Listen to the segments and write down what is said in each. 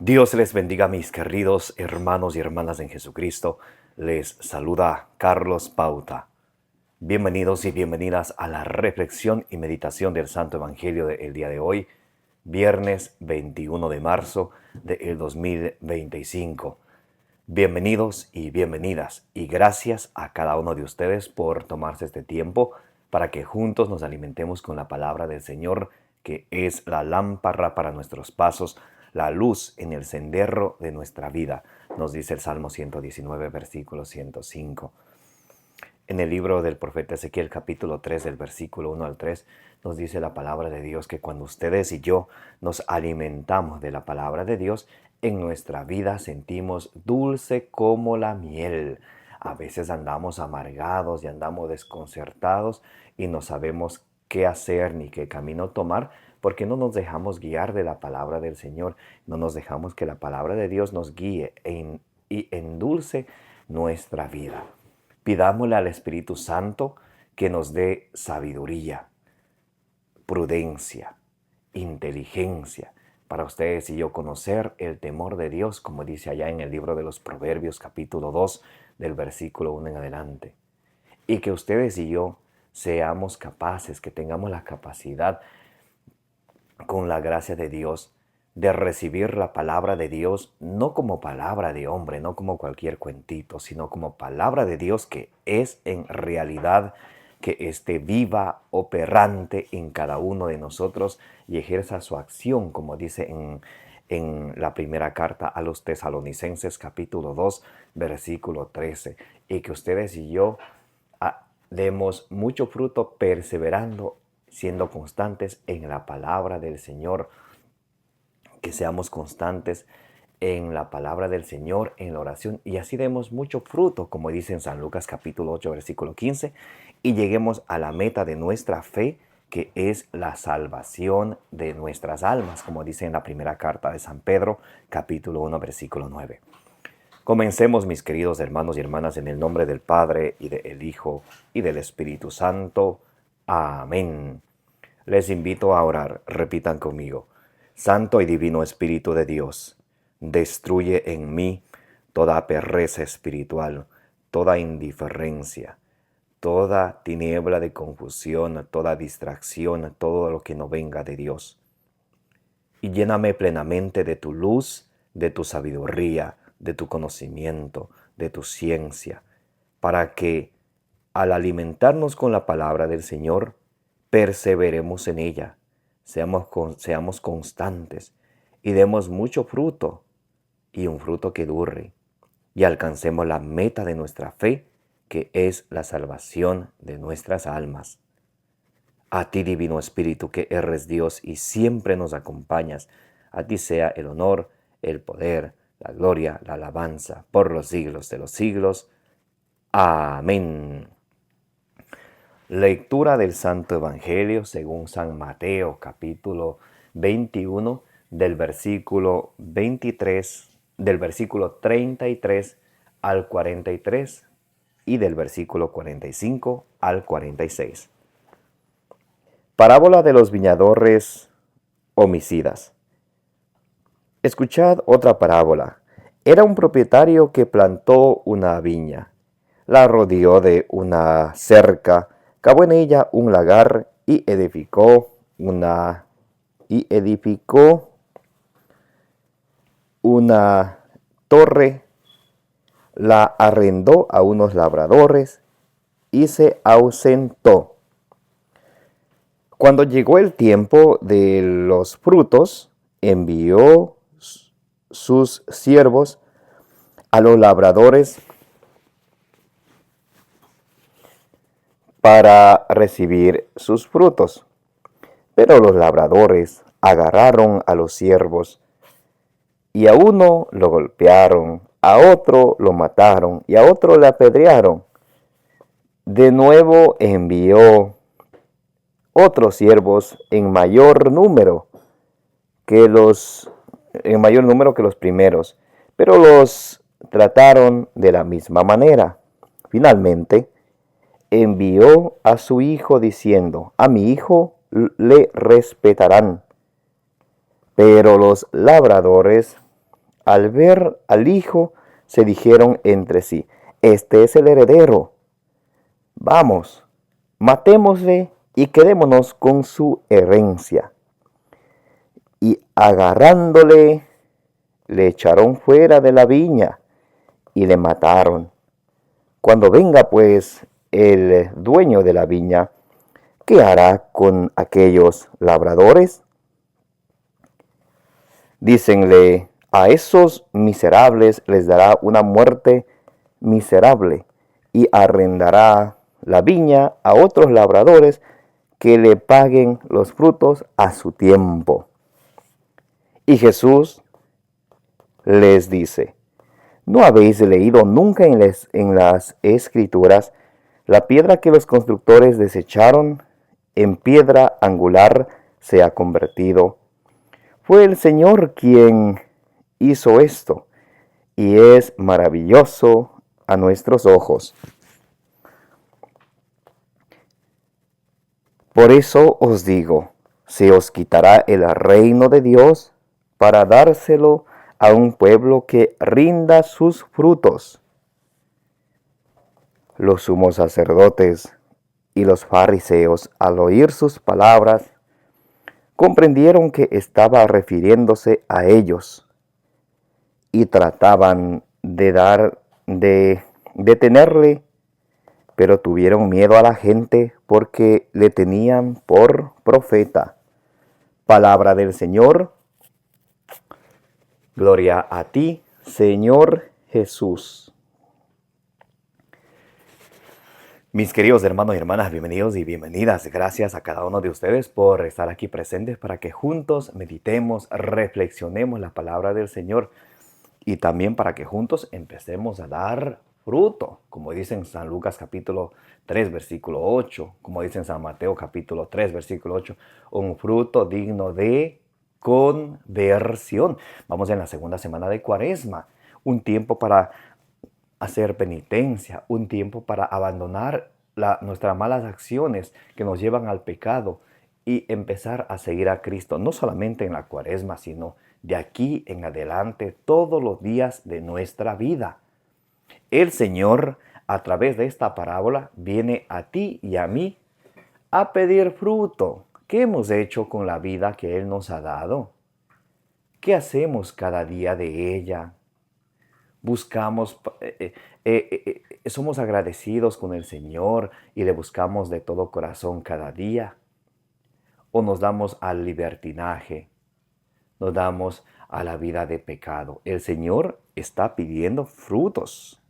Dios les bendiga, mis queridos hermanos y hermanas en Jesucristo. Les saluda Carlos Pauta. Bienvenidos y bienvenidas a la reflexión y meditación del Santo Evangelio del día de hoy, viernes 21 de marzo del 2025. Bienvenidos y bienvenidas, y gracias a cada uno de ustedes por tomarse este tiempo para que juntos nos alimentemos con la palabra del Señor, que es la lámpara para nuestros pasos, la luz en el sendero de nuestra vida, nos dice el Salmo 119, versículo 105. En el libro del profeta Ezequiel, capítulo 3, del versículo 1 al 3, nos dice la palabra de Dios que cuando ustedes y yo nos alimentamos de la palabra de Dios, en nuestra vida sentimos dulce como la miel. A veces andamos amargados y andamos desconcertados y no sabemos qué hacer ni qué camino tomar, porque no nos dejamos guiar de la palabra del Señor, no nos dejamos que la palabra de Dios nos guíe y endulce nuestra vida. Pidámosle al Espíritu Santo que nos dé sabiduría, prudencia, inteligencia, para ustedes y yo conocer el temor de Dios, como dice allá en el libro de los Proverbios, capítulo 2, del versículo 1 en adelante. Y que ustedes y yo seamos capaces, que tengamos la capacidad, con la gracia de Dios, de recibir la palabra de Dios no como palabra de hombre, no como cualquier cuentito, sino como palabra de Dios que es en realidad, que esté viva, operante en cada uno de nosotros y ejerza su acción, como dice en la primera carta a los Tesalonicenses, capítulo 2, versículo 13. Y que ustedes y yo demos mucho fruto perseverando, siendo constantes en la palabra del Señor, que seamos constantes en la palabra del Señor, en la oración, y así demos mucho fruto, como dice en San Lucas capítulo 8, versículo 15, y lleguemos a la meta de nuestra fe, que es la salvación de nuestras almas, como dice en la primera carta de San Pedro, capítulo 1, versículo 9. Comencemos, mis queridos hermanos y hermanas, en el nombre del Padre, y del Hijo, y del Espíritu Santo. Amén. Les invito a orar. Repitan conmigo. Santo y divino Espíritu de Dios, destruye en mí toda pereza espiritual, toda indiferencia, toda tiniebla de confusión, toda distracción, todo lo que no venga de Dios. Y lléname plenamente de tu luz, de tu sabiduría, de tu conocimiento, de tu ciencia, para que al alimentarnos con la palabra del Señor, perseveremos en ella, seamos constantes y demos mucho fruto, y un fruto que dure, y alcancemos la meta de nuestra fe, que es la salvación de nuestras almas. A ti, Divino Espíritu, que eres Dios y siempre nos acompañas, a ti sea el honor, el poder, la gloria, la alabanza, por los siglos de los siglos. Amén. Lectura del Santo Evangelio según San Mateo, capítulo 21, del versículo 33 al 43 y del versículo 45 al 46. Parábola de los viñadores homicidas. Escuchad otra parábola. Era un propietario que plantó una viña, la rodeó de una cerca, cavó en ella un lagar y edificó una torre, la arrendó a unos labradores y se ausentó. Cuando llegó el tiempo de los frutos, envió sus siervos a los labradores para recibir sus frutos. Pero los labradores agarraron a los siervos y a uno lo golpearon, a otro lo mataron y a otro le apedrearon. De nuevo envió otros siervos en mayor número que los primeros, pero los trataron de la misma manera. Finalmente, envió a su hijo diciendo: a mi hijo le respetarán. Pero los labradores al ver al hijo, se dijeron entre sí: Este es el heredero. Vamos, matémosle y quedémonos con su herencia. Y agarrándole, le echaron fuera de la viña y le mataron. Cuando venga pues el dueño de la viña, ¿qué hará con aquellos labradores? Dícenle: a esos miserables les dará una muerte miserable y arrendará la viña a otros labradores que le paguen los frutos a su tiempo. Y Jesús les dice: ¿no habéis leído nunca en las Escrituras la piedra que los constructores desecharon en piedra angular se ha convertido? Fue el Señor quien hizo esto, y es maravilloso a nuestros ojos. Por eso os digo, se os quitará el reino de Dios para dárselo a un pueblo que rinda sus frutos. Los sumos sacerdotes y los fariseos, al oír sus palabras, comprendieron que estaba refiriéndose a ellos y trataban de detenerle, pero tuvieron miedo a la gente porque le tenían por profeta. Palabra del Señor. Gloria a ti, Señor Jesús. Mis queridos hermanos y hermanas, bienvenidos y bienvenidas. Gracias a cada uno de ustedes por estar aquí presentes para que juntos meditemos, reflexionemos la palabra del Señor y también para que juntos empecemos a dar fruto, como dice en San Lucas capítulo 3, versículo 8, como dice en San Mateo capítulo 3, versículo 8, un fruto digno de conversión. Vamos en la segunda semana de Cuaresma, un tiempo para hacer penitencia, un tiempo para abandonar nuestras malas acciones que nos llevan al pecado y empezar a seguir a Cristo, no solamente en la Cuaresma, sino de aquí en adelante, todos los días de nuestra vida. El Señor, a través de esta parábola, viene a ti y a mí a pedir fruto. ¿Qué hemos hecho con la vida que Él nos ha dado? ¿Qué hacemos cada día de ella? Buscamos, somos agradecidos con el Señor y le buscamos de todo corazón cada día. O nos damos al libertinaje, nos damos a la vida de pecado. El Señor está pidiendo frutos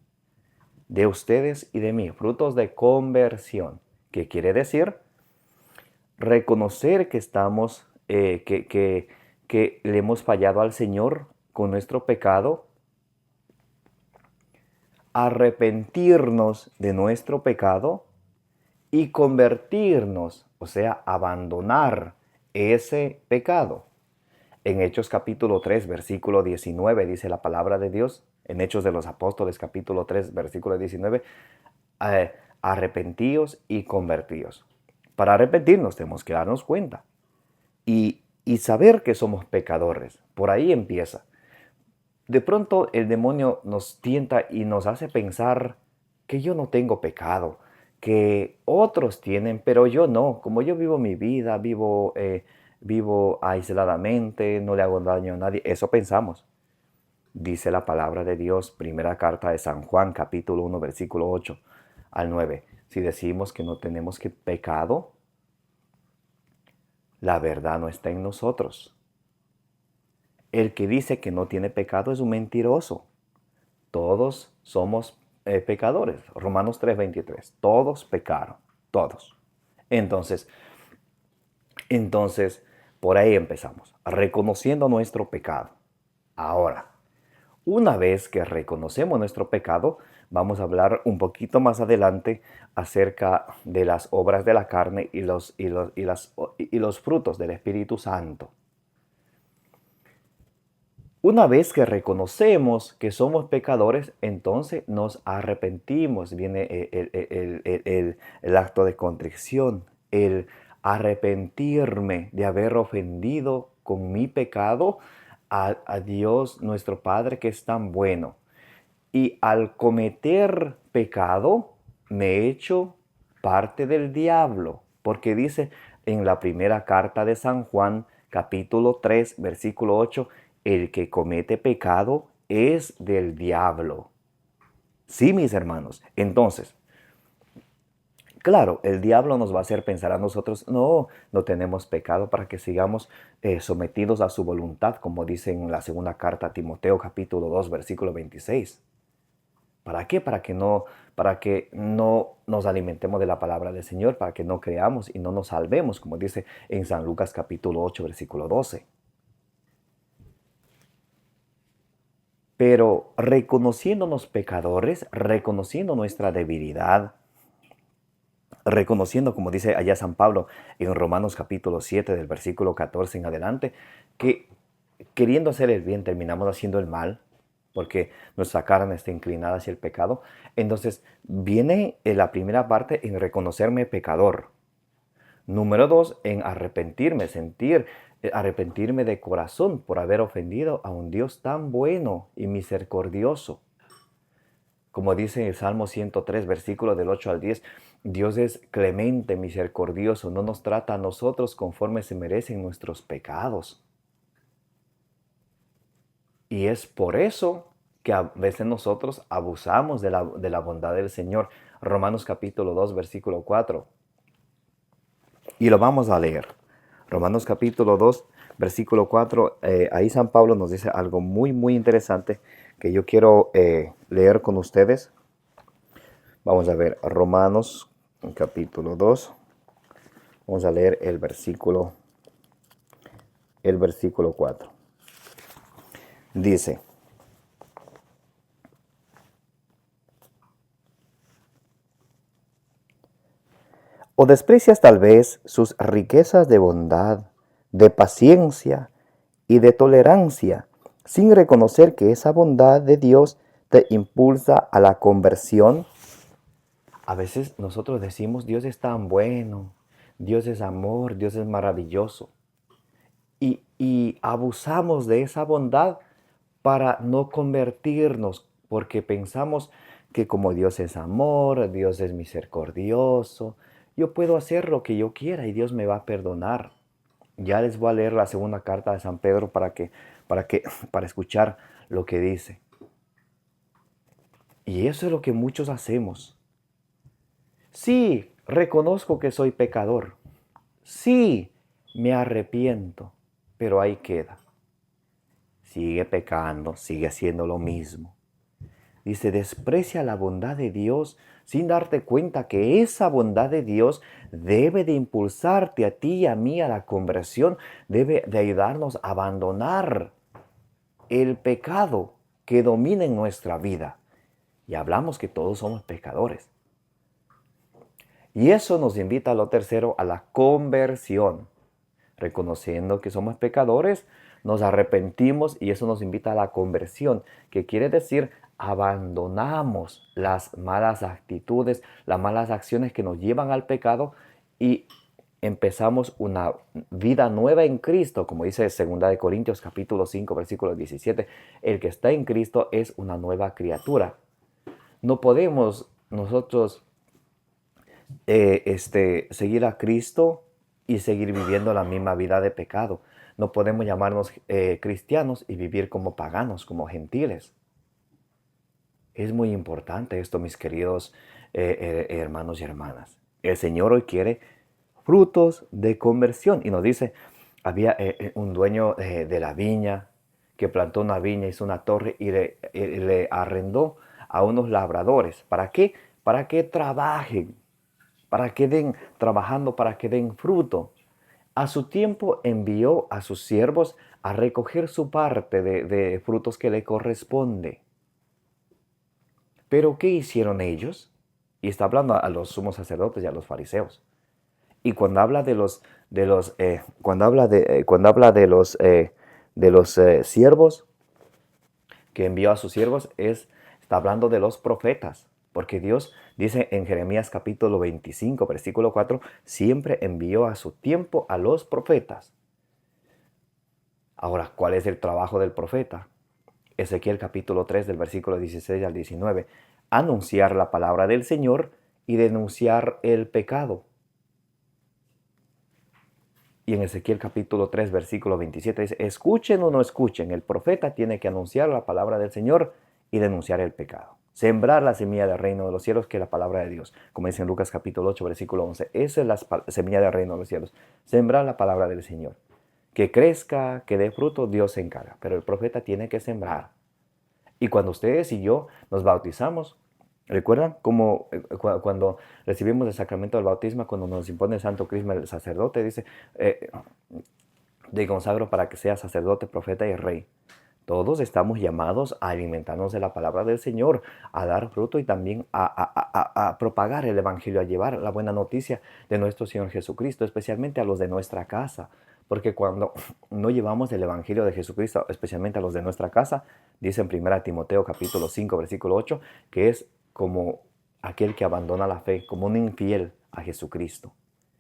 de ustedes y de mí, frutos de conversión. ¿Qué quiere decir? Reconocer que estamos, que le hemos fallado al Señor con nuestro pecado, arrepentirnos de nuestro pecado y convertirnos, o sea, abandonar ese pecado. En Hechos capítulo 3, versículo 19, dice la palabra de Dios, en Hechos de los Apóstoles capítulo 3, versículo 19, arrepentíos y convertíos. Para arrepentirnos tenemos que darnos cuenta y saber que somos pecadores. Por ahí empieza. De pronto el demonio nos tienta y nos hace pensar que yo no tengo pecado, que otros tienen, pero yo no. Como yo vivo mi vida, vivo aisladamente, no le hago daño a nadie. Eso pensamos. Dice la palabra de Dios, primera carta de San Juan, capítulo 1, versículo 8 al 9. Si decimos que no tenemos pecado, la verdad no está en nosotros. El que dice que no tiene pecado es un mentiroso. Todos somos pecadores. Romanos 3:23. Todos pecaron. Todos. Entonces, por ahí empezamos. Reconociendo nuestro pecado. Ahora, una vez que reconocemos nuestro pecado, vamos a hablar un poquito más adelante acerca de las obras de la carne y los frutos del Espíritu Santo. Una vez que reconocemos que somos pecadores, entonces nos arrepentimos. Viene el acto de contrición, el arrepentirme de haber ofendido con mi pecado a Dios nuestro Padre que es tan bueno. Y al cometer pecado me he hecho parte del diablo. Porque dice en la primera carta de San Juan, capítulo 3, versículo 8, el que comete pecado es del diablo. Sí, mis hermanos. Entonces, claro, el diablo nos va a hacer pensar a nosotros, no tenemos pecado para que sigamos sometidos a su voluntad, como dice en la segunda carta a Timoteo capítulo 2, versículo 26. ¿Para qué? Para que no nos alimentemos de la palabra del Señor, para que no creamos y no nos salvemos, como dice en San Lucas capítulo 8, versículo 12. Pero reconociéndonos pecadores, reconociendo nuestra debilidad, reconociendo, como dice allá San Pablo en Romanos capítulo 7 del versículo 14 en adelante, que queriendo hacer el bien terminamos haciendo el mal, porque nuestra carne está inclinada hacia el pecado. Entonces viene en la primera parte en reconocerme pecador. Número 2, en arrepentirme, arrepentirme de corazón por haber ofendido a un Dios tan bueno y misericordioso. Como dice el Salmo 103, versículo del 8 al 10, Dios es clemente, misericordioso, no nos trata a nosotros conforme se merecen nuestros pecados. Y es por eso que a veces nosotros abusamos de la bondad del Señor. Romanos capítulo 2, versículo 4. Y lo vamos a leer. Romanos capítulo 2, versículo 4. Ahí San Pablo nos dice algo muy, muy interesante que yo quiero leer con ustedes. Vamos a ver Romanos capítulo 2. Vamos a leer el versículo 4. Dice: ¿o desprecias tal vez sus riquezas de bondad, de paciencia y de tolerancia, sin reconocer que esa bondad de Dios te impulsa a la conversión? A veces nosotros decimos, Dios es tan bueno, Dios es amor, Dios es maravilloso. Y abusamos de esa bondad para no convertirnos, porque pensamos que como Dios es amor, Dios es misericordioso, yo puedo hacer lo que yo quiera y Dios me va a perdonar. Ya les voy a leer la segunda carta de San Pedro para escuchar lo que dice. Y eso es lo que muchos hacemos. Sí, reconozco que soy pecador. Sí, me arrepiento, pero ahí queda. Sigue pecando, sigue haciendo lo mismo. Dice, desprecia la bondad de Dios sin darte cuenta que esa bondad de Dios debe de impulsarte a ti y a mí a la conversión, debe de ayudarnos a abandonar el pecado que domina en nuestra vida. Y hablamos que todos somos pecadores. Y eso nos invita a lo tercero, a la conversión. Reconociendo que somos pecadores, nos arrepentimos y eso nos invita a la conversión, que quiere decir abandonamos las malas actitudes, las malas acciones que nos llevan al pecado y empezamos una vida nueva en Cristo, como dice 2 Corintios capítulo 5, versículo 17. El que está en Cristo es una nueva criatura. No podemos nosotros seguir a Cristo y seguir viviendo la misma vida de pecado. No podemos llamarnos cristianos y vivir como paganos, como gentiles. Es muy importante esto, mis queridos hermanos y hermanas. El Señor hoy quiere frutos de conversión. Y nos dice, había un dueño de la viña que plantó una viña, hizo una torre y le arrendó a unos labradores. ¿Para qué? Para que trabajen, para que den trabajando, para que den fruto. A su tiempo envió a sus siervos a recoger su parte de frutos que le corresponde. Pero ¿qué hicieron ellos? Y está hablando a los sumos sacerdotes y a los fariseos. Y cuando habla de los siervos que envió a sus siervos, está hablando de los profetas. Porque Dios dice en Jeremías capítulo 25, versículo 4, siempre envió a su tiempo a los profetas. Ahora, ¿cuál es el trabajo del profeta? Ezequiel capítulo 3 del versículo 16 al 19. Anunciar la palabra del Señor y denunciar el pecado. Y en Ezequiel capítulo 3 versículo 27 dice, escuchen o no escuchen, el profeta tiene que anunciar la palabra del Señor y denunciar el pecado. Sembrar la semilla del reino de los cielos, que es la palabra de Dios. Como dice en Lucas capítulo 8 versículo 11. Esa es la semilla del reino de los cielos. Sembrar la palabra del Señor. Que crezca, que dé fruto, Dios se encarga. Pero el profeta tiene que sembrar. Y cuando ustedes y yo nos bautizamos, ¿recuerdan cómo cuando recibimos el sacramento del bautismo, cuando nos impone el santo crisma el sacerdote, dice, te consagro para que seas sacerdote, profeta y rey? Todos estamos llamados a alimentarnos de la palabra del Señor, a dar fruto y también a propagar el evangelio, a llevar la buena noticia de nuestro Señor Jesucristo, especialmente a los de nuestra casa. Porque cuando no llevamos el evangelio de Jesucristo, especialmente a los de nuestra casa, dice en 1 Timoteo capítulo 5, versículo 8, que es como aquel que abandona la fe, como un infiel a Jesucristo.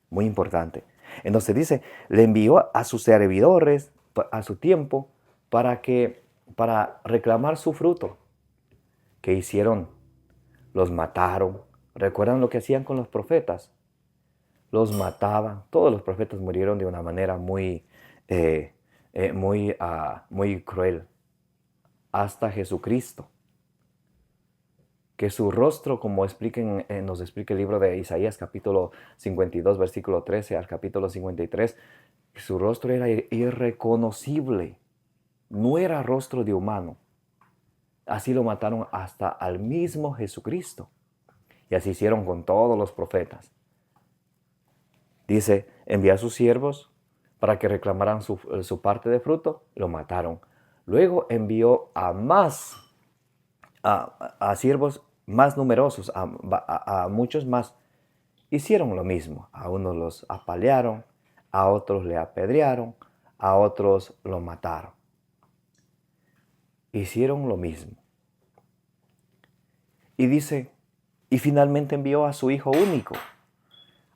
Muy importante. Entonces dice, le envió a sus servidores a su tiempo para reclamar su fruto. ¿Qué hicieron? Los mataron. ¿Recuerdan lo que hacían con los profetas? Los mataban. Todos los profetas murieron de una manera muy cruel. Hasta Jesucristo. Que su rostro, como nos explica el libro de Isaías, capítulo 52, versículo 13 al capítulo 53, su rostro era irreconocible. No era rostro de humano. Así lo mataron hasta al mismo Jesucristo. Y así hicieron con todos los profetas. Dice, envía a sus siervos para que reclamaran su parte de fruto, lo mataron. Luego envió a siervos más numerosos, a muchos más. Hicieron lo mismo. A unos los apalearon, a otros le apedrearon, a otros lo mataron. Hicieron lo mismo. Y dice, y finalmente envió a su Hijo único,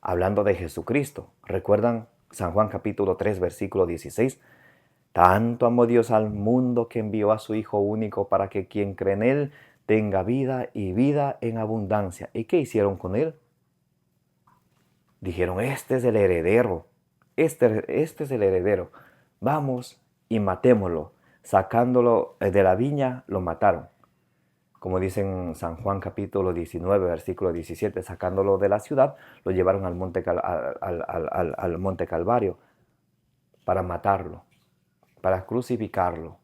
hablando de Jesucristo. ¿Recuerdan San Juan capítulo 3, versículo 16? Tanto amó Dios al mundo que envió a su Hijo único para que quien cree en Él tenga vida y vida en abundancia. ¿Y qué hicieron con Él? Dijeron, este es el heredero, este es el heredero. Vamos y matémoslo. Sacándolo de la viña, lo mataron. Como dice en San Juan capítulo 19, versículo 17, sacándolo de la ciudad, lo llevaron al monte Calvario para matarlo, para crucificarlo.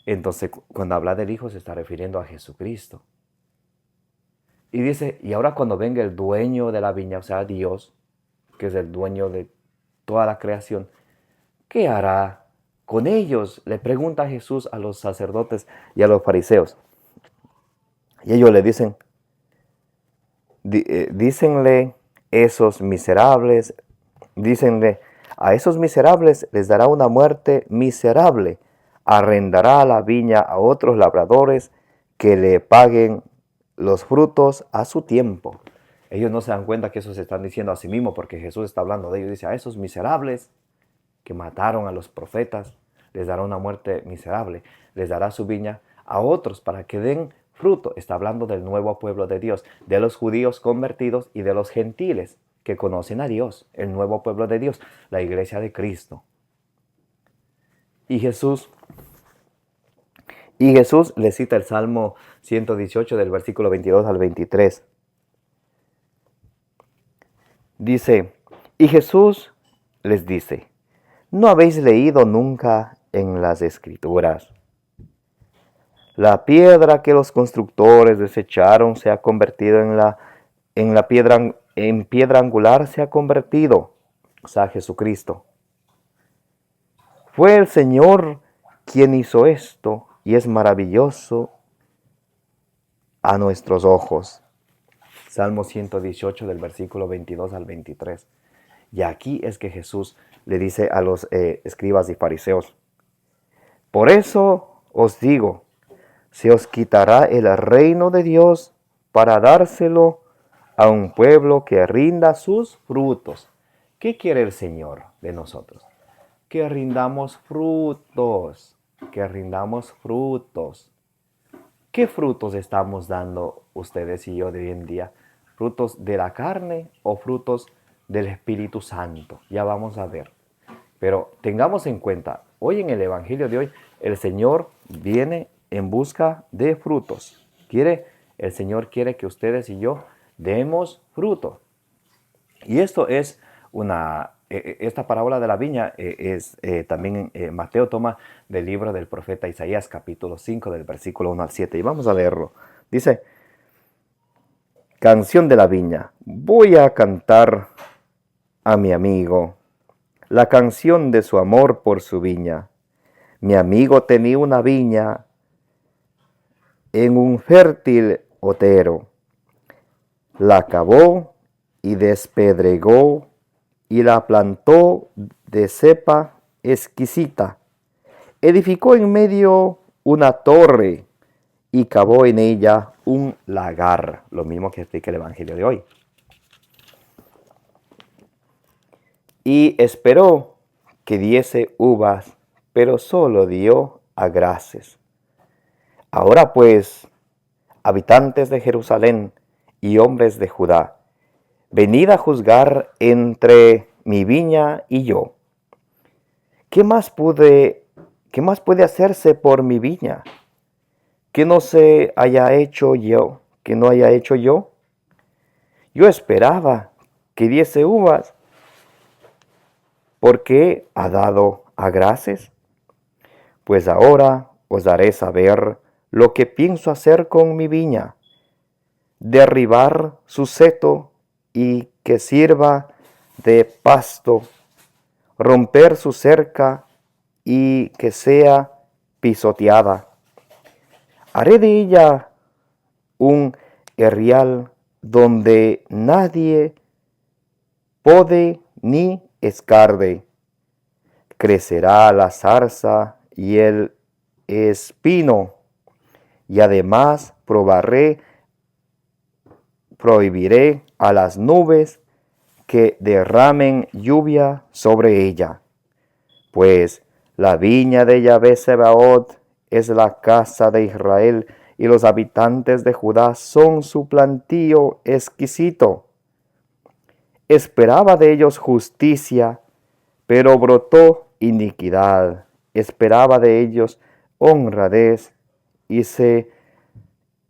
Entonces, cuando habla del Hijo, se está refiriendo a Jesucristo. Y dice, y ahora cuando venga el dueño de la viña, o sea, Dios, que es el dueño de toda la creación, ¿qué hará con ellos? Le pregunta Jesús a los sacerdotes y a los fariseos. Y ellos le dicen, dícenle esos miserables, dícenle, a esos miserables les dará una muerte miserable, arrendará la viña a otros labradores que le paguen los frutos a su tiempo. Ellos no se dan cuenta que eso se están diciendo a sí mismos porque Jesús está hablando de ellos. Dice, a esos miserables que mataron a los profetas, les dará una muerte miserable, les dará su viña a otros para que den fruto. Está hablando del nuevo pueblo de Dios, de los judíos convertidos y de los gentiles que conocen a Dios, el nuevo pueblo de Dios, la iglesia de Cristo. Y Jesús le cita el Salmo 118 del versículo 22 al 23. Dice, y Jesús les dice, ¿no habéis leído nunca en las Escrituras? La piedra que los constructores desecharon se ha convertido en piedra angular se ha convertido, o sea, Jesucristo. Fue el Señor quien hizo esto y es maravilloso a nuestros ojos. Salmo 118 del versículo 22 al 23. Y aquí es que Jesús le dice a los escribas y fariseos, por eso os digo, se os quitará el reino de Dios para dárselo a un pueblo que rinda sus frutos. ¿Qué quiere el Señor de nosotros? que rindamos frutos, que rindamos frutos. ¿Qué frutos estamos dando ustedes y yo de hoy en día? ¿Frutos de la carne o frutos del Espíritu Santo? Ya vamos a ver. Pero tengamos en cuenta, hoy en el Evangelio de hoy, el Señor viene en busca de frutos. El Señor quiere que ustedes y yo demos fruto. Y esto es esta parábola de la viña también Mateo toma del libro del profeta Isaías, capítulo 5, del versículo 1 al 7. Y vamos a leerlo. Dice, canción de la viña. Voy a cantar a mi amigo la canción de su amor por su viña. Mi amigo tenía una viña en un fértil otero. La cavó y despedregó y la plantó de cepa exquisita. Edificó en medio una torre y cavó en ella un lagar. Lo mismo que explica el Evangelio de hoy. Y esperó que diese uvas, pero solo dio agraces. Ahora pues, habitantes de Jerusalén y hombres de Judá, venid a juzgar entre mi viña y yo. ¿Qué más puede hacerse por mi viña? ¿Que no se haya hecho yo? ¿Que no haya hecho yo? Yo esperaba que diese uvas, porque ha dado agraces. Pues ahora os haré saber lo que pienso hacer con mi viña: derribar su seto y que sirva de pasto, romper su cerca y que sea pisoteada. Haré de ella un herrial donde nadie pode ni escarde. Crecerá la zarza y el espino, y además prohibiré a las nubes que derramen lluvia sobre ella. Pues la viña de Yahvé Sebaot es la casa de Israel, y los habitantes de Judá son su plantío exquisito. Esperaba de ellos justicia, pero brotó iniquidad. Esperaba de ellos honradez, y se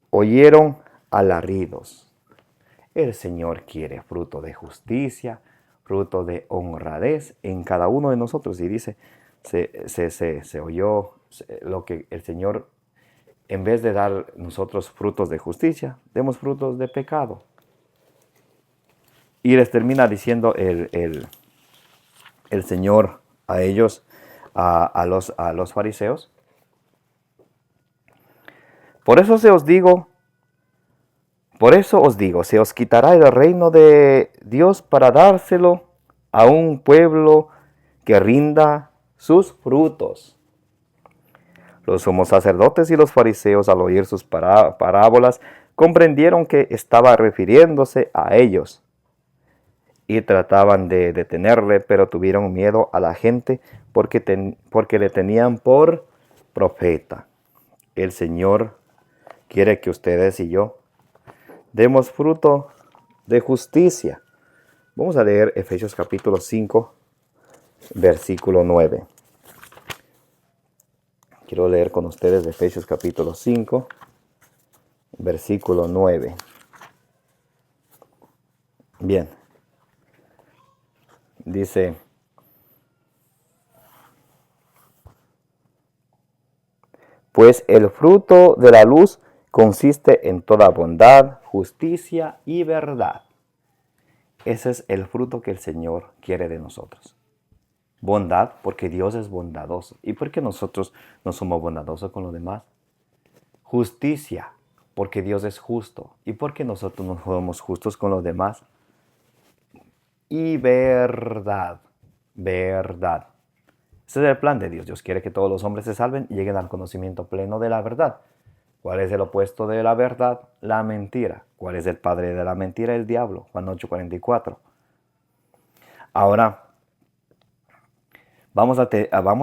oyeron alaridos. El Señor quiere fruto de justicia, fruto de honradez en cada uno de nosotros. Y dice, se oyó lo que el Señor, en vez de dar nosotros frutos de justicia, demos frutos de pecado. Y les termina diciendo el Señor a ellos, a los fariseos: Por eso os digo, se os quitará el reino de Dios para dárselo a un pueblo que rinda sus frutos. Los sumos sacerdotes y los fariseos, al oír sus parábolas, comprendieron que estaba refiriéndose a ellos, y trataban de detenerle, pero tuvieron miedo a la gente porque le tenían por profeta. El Señor quiere que ustedes y yo demos fruto de justicia. Vamos a leer Efesios capítulo 5, versículo 9. Quiero leer con ustedes Efesios capítulo 5, versículo 9. Bien. Dice: Pues el fruto de la luz consiste en toda bondad, justicia y verdad. Ese es el fruto que el Señor quiere de nosotros. Bondad, porque Dios es bondadoso. ¿Y por qué nosotros no somos bondadosos con los demás? Justicia, porque Dios es justo. ¿Y por qué nosotros no somos justos con los demás? Y verdad. Ese es el plan de Dios. Dios quiere que todos los hombres se salven y lleguen al conocimiento pleno de la verdad. ¿Cuál es el opuesto de la verdad? La mentira. ¿Cuál es el padre de la mentira? El diablo. Juan 8:44. Ahora, Vamos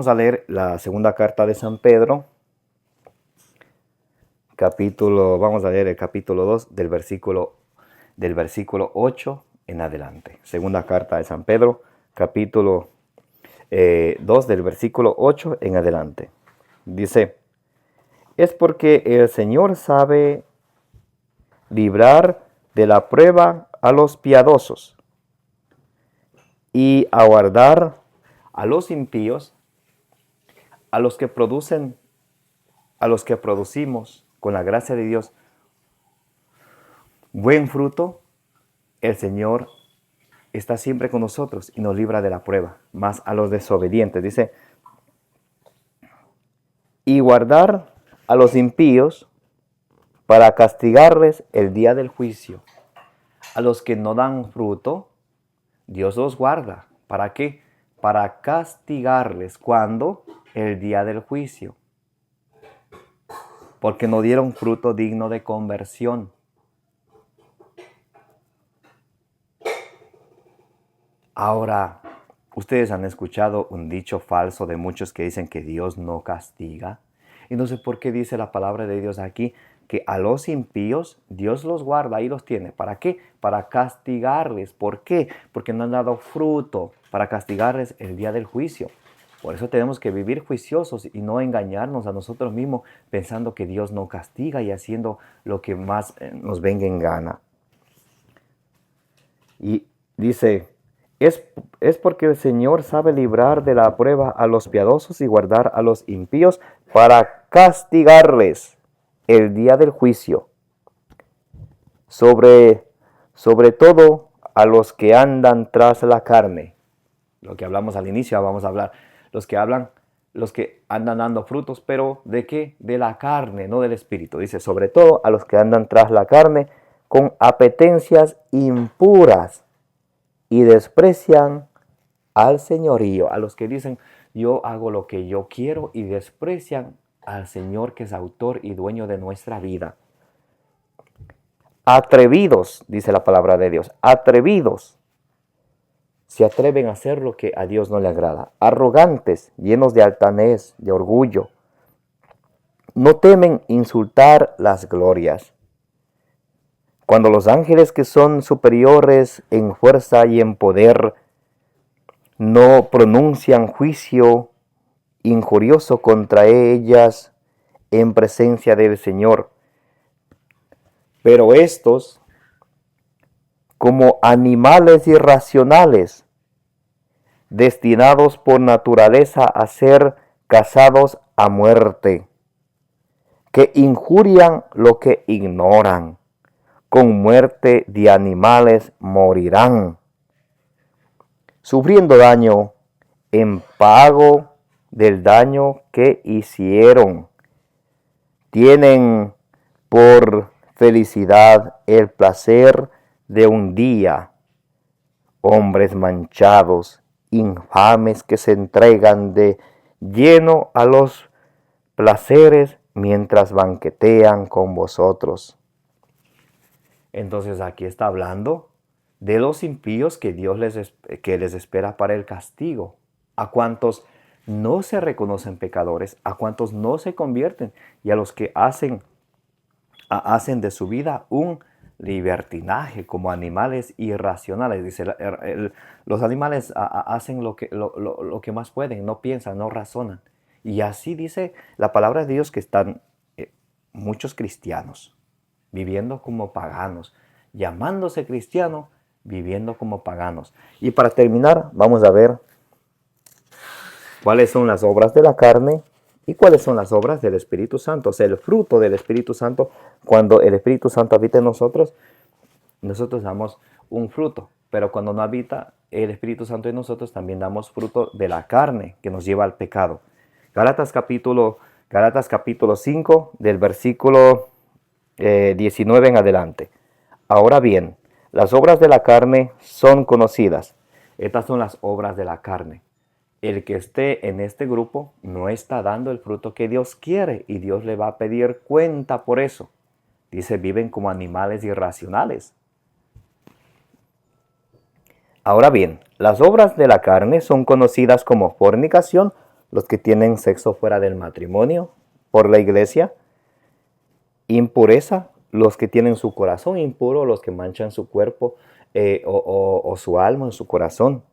a leer la segunda carta de San Pedro, vamos a leer el capítulo 2 del versículo 8 en adelante. Segunda carta de San Pedro, capítulo 2 del versículo 8 en adelante. Dice, es porque el Señor sabe librar de la prueba a los piadosos y aguardar a los impíos, a los que producimos con la gracia de Dios buen fruto. El Señor está siempre con nosotros y nos libra de la prueba, más a los desobedientes. Dice, y guardar a los impíos para castigarles el día del juicio. A los que no dan fruto, Dios los guarda. ¿Para qué? Para castigarles. ¿Cuándo? El día del juicio. Porque no dieron fruto digno de conversión. Ahora, ustedes han escuchado un dicho falso de muchos que dicen que Dios no castiga. Y no sé por qué dice la palabra de Dios aquí que a los impíos Dios los guarda, ahí los tiene. ¿Para qué? Para castigarles. ¿Por qué? Porque no han dado fruto, para castigarles el día del juicio. Por eso tenemos que vivir juiciosos y no engañarnos a nosotros mismos pensando que Dios no castiga y haciendo lo que más nos venga en gana. Y dice, es porque el Señor sabe librar de la prueba a los piadosos y guardar a los impíos para castigarles el día del juicio. Sobre todo a los que andan tras la carne. Lo que hablamos al inicio, vamos a hablar. Los que andan dando frutos, pero ¿de qué? De la carne, no del espíritu. Dice, sobre todo a los que andan tras la carne con apetencias impuras y desprecian al señorío. A los que dicen, yo hago lo que yo quiero, y desprecian al Señor, que es autor y dueño de nuestra vida. Atrevidos, dice la palabra de Dios, atrevidos. Se atreven a hacer lo que a Dios no le agrada. Arrogantes, llenos de altanez, de orgullo. No temen insultar las glorias. Cuando los ángeles, que son superiores en fuerza y en poder, no pronuncian juicio injurioso contra ellas en presencia del Señor. Pero estos, como animales irracionales, destinados por naturaleza a ser cazados a muerte, que injurian lo que ignoran, con muerte de animales morirán, sufriendo daño en pago del daño que hicieron. Tienen por felicidad el placer de un día. Hombres manchados, infames, que se entregan de lleno a los placeres mientras banquetean con vosotros. Entonces aquí está hablando de los impíos que Dios les espera para el castigo. A cuantos no se reconocen pecadores, a cuantos no se convierten, y a los que hacen de su vida un libertinaje, como animales irracionales. Dice, los animales hacen lo que más pueden, no piensan, no razonan. Y así dice la palabra de Dios, que están muchos cristianos viviendo como paganos, llamándose cristianos, viviendo como paganos. Y para terminar, vamos a ver cuáles son las obras de la carne y cuáles son las obras del Espíritu Santo. O sea, el fruto del Espíritu Santo. Cuando el Espíritu Santo habita en nosotros damos un fruto. Pero cuando no habita el Espíritu Santo en nosotros, también damos fruto de la carne, que nos lleva al pecado. Gálatas capítulo 5, del versículo 19 en adelante. Ahora bien, las obras de la carne son conocidas. Estas son las obras de la carne. El que esté en este grupo no está dando el fruto que Dios quiere, y Dios le va a pedir cuenta por eso. Dice, viven como animales irracionales. Ahora bien, las obras de la carne son conocidas como fornicación, los que tienen sexo fuera del matrimonio, por la iglesia; impureza, los que tienen su corazón impuro, los que manchan su cuerpo o su alma en su corazón;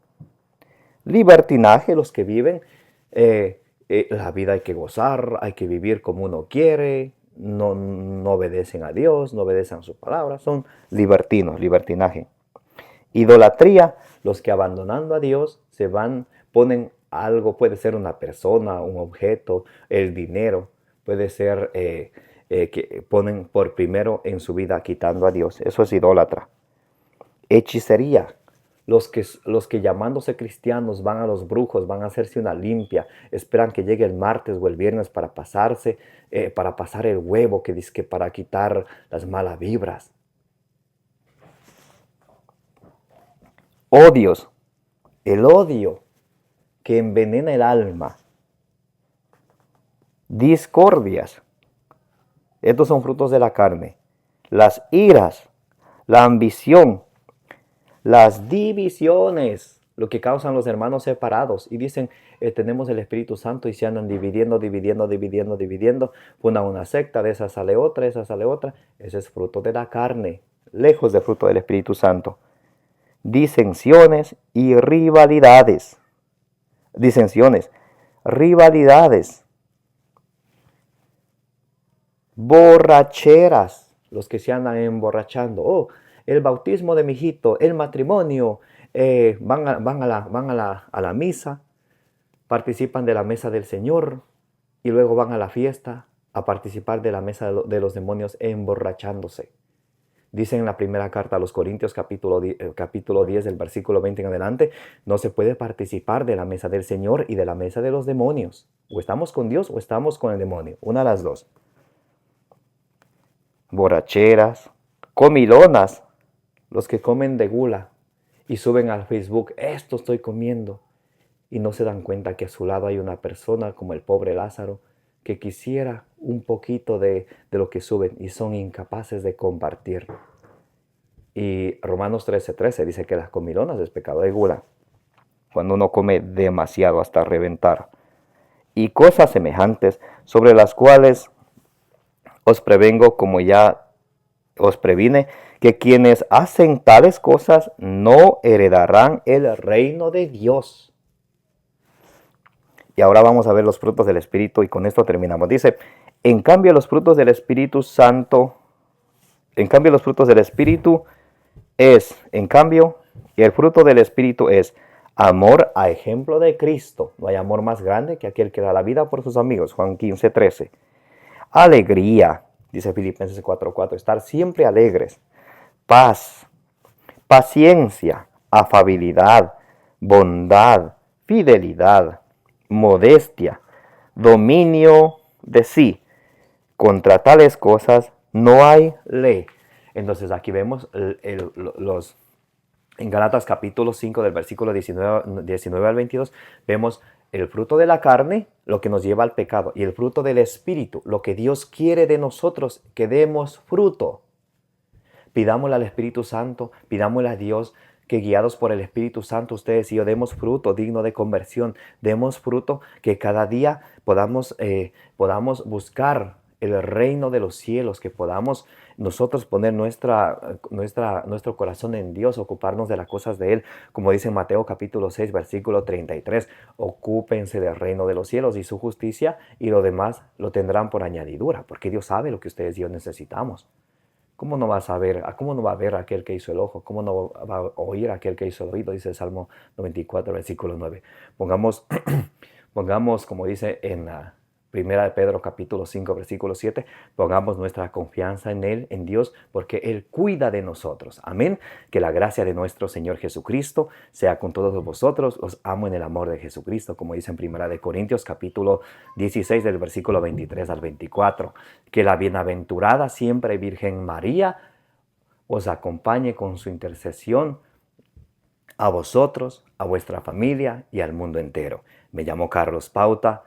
libertinaje, los que viven la vida hay que gozar, hay que vivir como uno quiere, no obedecen a Dios, no obedecen a su palabra, son libertinos, libertinaje; idolatría, los que abandonando a Dios se van, ponen algo, puede ser una persona, un objeto, el dinero, puede ser que ponen por primero en su vida quitando a Dios. Eso es idólatra. Hechicería, los que llamándose cristianos van a los brujos, van a hacerse una limpia, esperan que llegue el martes o el viernes para para pasar el huevo, que dice que para quitar las malas vibras. Odios, el odio que envenena el alma. Discordias, estos son frutos de la carne. Las iras, la ambición, las divisiones, lo que causan los hermanos separados. Y dicen, tenemos el Espíritu Santo, y se andan dividiendo. Fundan una secta, de esa sale otra, esa sale otra. Ese es fruto de la carne, lejos del fruto del Espíritu Santo. Disensiones y rivalidades. Disensiones, rivalidades. Borracheras, los que se andan emborrachando. Oh, el bautismo de mi hijito, el matrimonio, van a la misa, participan de la mesa del Señor y luego van a la fiesta a participar de la mesa de los demonios emborrachándose. Dice en la primera carta a los Corintios, capítulo 10, del versículo 20 en adelante, no se puede participar de la mesa del Señor y de la mesa de los demonios. O estamos con Dios o estamos con el demonio, una de las dos. Borracheras, comilonas, los que comen de gula y suben al Facebook, esto estoy comiendo, y no se dan cuenta que a su lado hay una persona como el pobre Lázaro que quisiera un poquito de lo que suben y son incapaces de compartir. Y Romanos 13:13 dice que las comilonas es pecado de gula, cuando uno come demasiado hasta reventar. Y cosas semejantes, sobre las cuales os prevengo, como ya os previne, que quienes hacen tales cosas no heredarán el reino de Dios. Y ahora vamos a ver los frutos del Espíritu y con esto terminamos. Dice, en cambio los frutos del Espíritu Santo, el fruto del Espíritu es amor a ejemplo de Cristo. No hay amor más grande que aquel que da la vida por sus amigos. Juan 15:13. Alegría, dice Filipenses 4:4, estar siempre alegres. Paz, paciencia, afabilidad, bondad, fidelidad, modestia, dominio de sí. Contra tales cosas no hay ley. Entonces aquí vemos en Gálatas capítulo 5 del versículo 19 al 22, vemos el fruto de la carne, lo que nos lleva al pecado, y el fruto del Espíritu, lo que Dios quiere de nosotros, que demos fruto. Pidámosle al Espíritu Santo, pidámosle a Dios que guiados por el Espíritu Santo ustedes y yo demos fruto digno de conversión, demos fruto que cada día podamos buscar el reino de los cielos, que podamos nosotros poner nuestro corazón en Dios, ocuparnos de las cosas de Él, como dice en Mateo capítulo 6, versículo 33, ocúpense del reino de los cielos y su justicia, y lo demás lo tendrán por añadidura, porque Dios sabe lo que ustedes y yo necesitamos. ¿Cómo no va a saber, cómo no va a ver aquel que hizo el ojo? ¿Cómo no va a oír aquel que hizo el oído? Dice el Salmo 94, versículo 9. Pongamos, como dice en Primera de Pedro capítulo 5, versículo 7, pongamos nuestra confianza en Él, en Dios, porque Él cuida de nosotros. Amén. Que la gracia de nuestro Señor Jesucristo sea con todos vosotros. Los amo en el amor de Jesucristo, como dice en Primera de Corintios capítulo 16, del versículo 23 al 24. Que la bienaventurada siempre Virgen María os acompañe con su intercesión a vosotros, a vuestra familia y al mundo entero. Me llamo Carlos Pauta.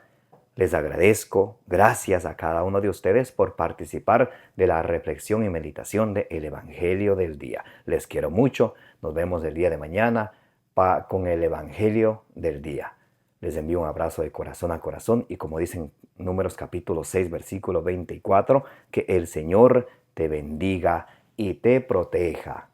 Les agradezco, gracias a cada uno de ustedes por participar de la reflexión y meditación del Evangelio del día. Les quiero mucho, nos vemos el día de mañana. con el Evangelio del día. Les envío un abrazo de corazón a corazón y como dicen Números capítulo 6, versículo 24, que el Señor te bendiga y te proteja.